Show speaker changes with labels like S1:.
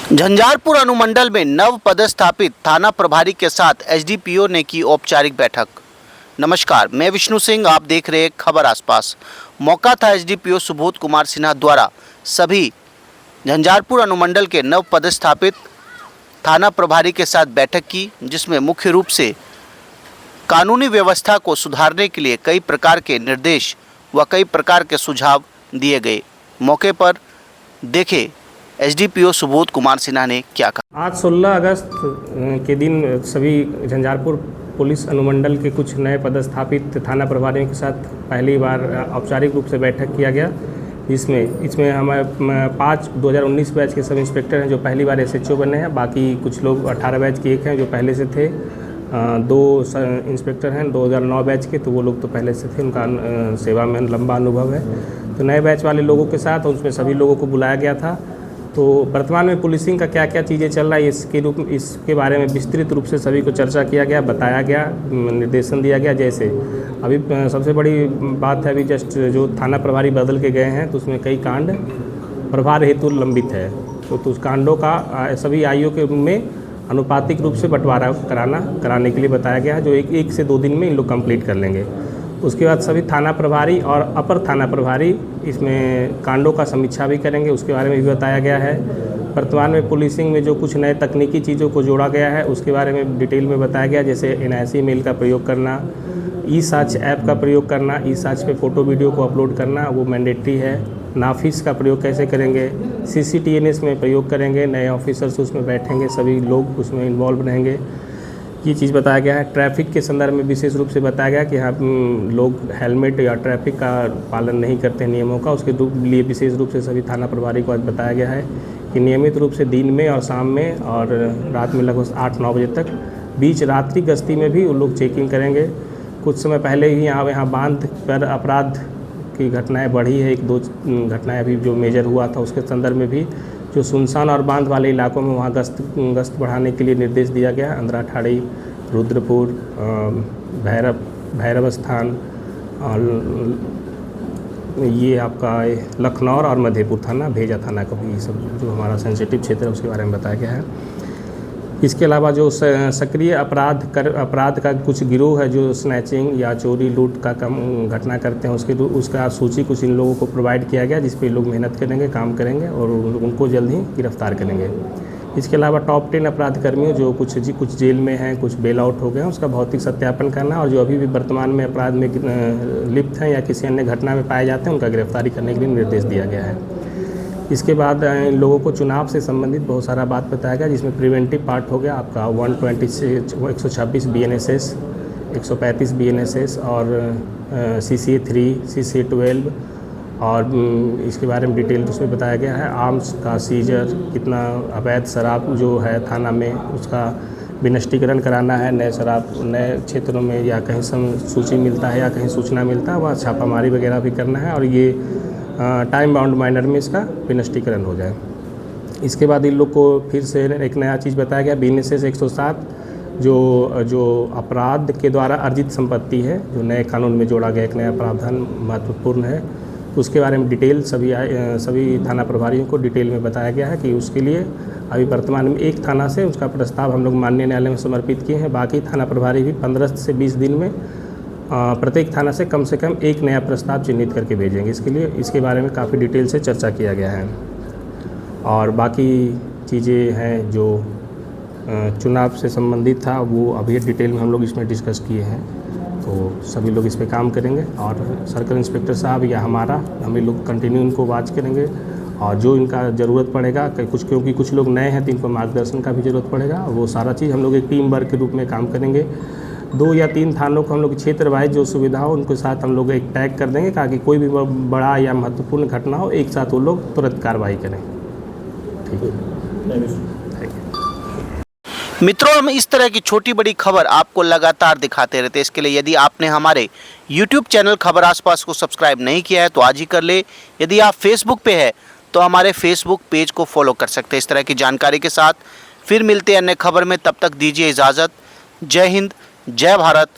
S1: झंझारपुर अनुमंडल में नव पदस्थापित थाना प्रभारी के साथ एसडीपीओ ने की औपचारिक बैठक। नमस्कार, मैं विष्णु सिंह, आप देख रहे हैं खबर आसपास। मौका था एसडीपीओ सुबोध कुमार सिन्हा द्वारा सभी झंझारपुर अनुमंडल के नव पदस्थापित थाना प्रभारी के साथ बैठक की, जिसमें मुख्य रूप से कानूनी व्यवस्था को सुधारने के लिए कई प्रकार के निर्देश व कई प्रकार के सुझाव दिए गए। मौके पर देखे एसडीपीओ सुबोध कुमार सिन्हा ने क्या कहा।
S2: आज 16 अगस्त के दिन सभी झंझारपुर पुलिस अनुमंडल के कुछ नए पदस्थापित थाना प्रभारियों के साथ पहली बार औपचारिक रूप से बैठक किया गया। इसमें हमारे 2019 बैच के सब इंस्पेक्टर हैं जो पहली बार एसएचओ बने हैं। बाकी कुछ लोग 18 बैच के एक हैं जो पहले से थे। 2 इंस्पेक्टर हैं 2009 बैच के, तो वो लोग तो पहले से थे, उनका सेवा में लंबा अनुभव है। तो नए बैच वाले लोगों के साथ उसमें सभी लोगों को बुलाया गया था। तो वर्तमान में पुलिसिंग का क्या क्या चीज़ें चल रहा है इसके बारे में विस्तृत रूप से सभी को चर्चा किया गया, बताया गया, निर्देशन दिया गया। जैसे अभी सबसे बड़ी बात है, अभी जस्ट जो थाना प्रभारी बदल के गए हैं तो उसमें कई कांड प्रभार हेतु लंबित है। तो उस कांडों का सभी आईओ के में अनुपातिक रूप से बंटवारा कराने के लिए बताया गया है, जो एक से 2 दिन में इन लोग कंप्लीट कर लेंगे। उसके बाद सभी थाना प्रभारी और अपर थाना प्रभारी इसमें कांडों का समीक्षा भी करेंगे, उसके बारे में भी बताया गया है। वर्तमान में पुलिसिंग में जो कुछ नए तकनीकी चीज़ों को जोड़ा गया है उसके बारे में डिटेल में बताया गया। जैसे एनआईसी मेल का प्रयोग करना, ई साच ऐप का प्रयोग करना, ई साच पे फ़ोटो वीडियो को अपलोड करना वो मैंडेटरी है। नाफिस का प्रयोग कैसे करेंगे, सीसीटीएनएस में प्रयोग करेंगे, नए ऑफिसर्स उसमें बैठेंगे, सभी लोग उसमें इन्वॉल्व रहेंगे, ये चीज़ बताया गया है। ट्रैफिक के संदर्भ में विशेष रूप से बताया गया कि यहाँ लोग हेलमेट या ट्रैफिक का पालन नहीं करते हैं नियमों का, उसके लिए विशेष रूप से सभी थाना प्रभारी को आज बताया गया है कि नियमित रूप से दिन में और शाम में और रात में लगभग 8-9 बजे तक बीच रात्रि गश्ती में भी वो लोग चेकिंग करेंगे। कुछ समय पहले ही यहाँ बांध पर अपराध की घटनाएँ बढ़ी है, 1-2 घटनाएँ अभी जो मेजर हुआ था उसके संदर्भ में भी जो सुनसान और बांध वाले इलाकों में वहाँ गश्त बढ़ाने के लिए निर्देश दिया गया है। अंदरा ठाड़ी, रुद्रपुर, भैरव स्थान और ये आपका लखनऊ और मधेपुर थाना, भेजा थाना का भी, ये सब जो हमारा सेंसिटिव क्षेत्र है उसके बारे में बताया गया है। इसके अलावा जो सक्रिय अपराध का कुछ गिरोह है जो स्नैचिंग या चोरी लूट का कम घटना करते हैं उसका सूची कुछ इन लोगों को प्रोवाइड किया गया, जिस पे लोग मेहनत करेंगे, काम करेंगे और उनको जल्द ही गिरफ्तार करेंगे। इसके अलावा टॉप 10 अपराध कर्मियों जो कुछ जेल में हैं, कुछ बेल आउट हो गए हैं, उसका भौतिक सत्यापन करना और जो अभी भी वर्तमान में अपराध में लिप्त हैं या किसी अन्य घटना में पाए जाते हैं उनका गिरफ्तारी करने के लिए निर्देश दिया गया है। इसके बाद इन लोगों को चुनाव से संबंधित बहुत सारा बात बताया गया, जिसमें प्रिवेंटिव पार्ट हो गया आपका 126 BNSS, 135 BNSS और CCA 3, CCA 12 और इसके बारे में डिटेल उसमें बताया गया है। आर्म्स का सीजर, कितना अवैध शराब जो है थाना में उसका विनष्टीकरण कराना है, नए शराब नए क्षेत्रों में या कहीं सूची मिलता है या कहीं सूचना मिलता है वह छापामारी वगैरह भी करना है और ये टाइम बाउंड माइनर में इसका विनष्टीकरण हो जाए। इसके बाद इन लोग को फिर से एक नया चीज़ बताया गया, BNSS 107 जो अपराध के द्वारा अर्जित संपत्ति है, जो नए कानून में जोड़ा गया एक नया प्रावधान महत्वपूर्ण है, उसके बारे में डिटेल सभी थाना प्रभारियों को डिटेल में बताया गया है कि उसके लिए अभी वर्तमान में एक थाना से उसका प्रस्ताव हम लोग माननीय न्यायालय में समर्पित किए हैं। बाकी थाना प्रभारी भी 15 से 20 दिन में प्रत्येक थाना से कम एक नया प्रस्ताव चिन्हित करके भेजेंगे। इसके बारे में काफ़ी डिटेल से चर्चा किया गया है और बाकी चीज़ें हैं जो चुनाव से संबंधित था वो अभी डिटेल में हम लोग इसमें डिस्कस किए हैं। तो सभी लोग इस पे काम करेंगे और सर्कल इंस्पेक्टर साहब या हम लोग कंटिन्यू इनको वॉच करेंगे और जो इनका ज़रूरत पड़ेगा क्योंकि कुछ लोग नए हैं तो इनको मार्गदर्शन का भी ज़रूरत पड़ेगा और वो सारा चीज़ हम लोग एक टीम वर्क के रूप में काम करेंगे। 2 या 3 थानों को हम लोग क्षेत्र वाइज जो सुविधा हो उनके साथ हम लोग एक टैग कर देंगे ताकि कोई भी बड़ा या महत्वपूर्ण घटना हो एक साथ वो लोग तुरंत कार्रवाई करें। ठीक है।
S1: मित्रों, हम इस तरह की छोटी बड़ी खबर आपको लगातार दिखाते रहते हैं। इसके लिए यदि आपने हमारे YouTube चैनल खबर आसपास को सब्सक्राइब नहीं किया है तो आज ही कर ले। यदि आप Facebook पे है तो हमारे Facebook पेज को फॉलो कर सकते हैं। इस तरह की जानकारी के साथ फिर मिलते हैं अन्य खबर में, तब तक दीजिए इजाज़त। जय हिंद, जय भारत,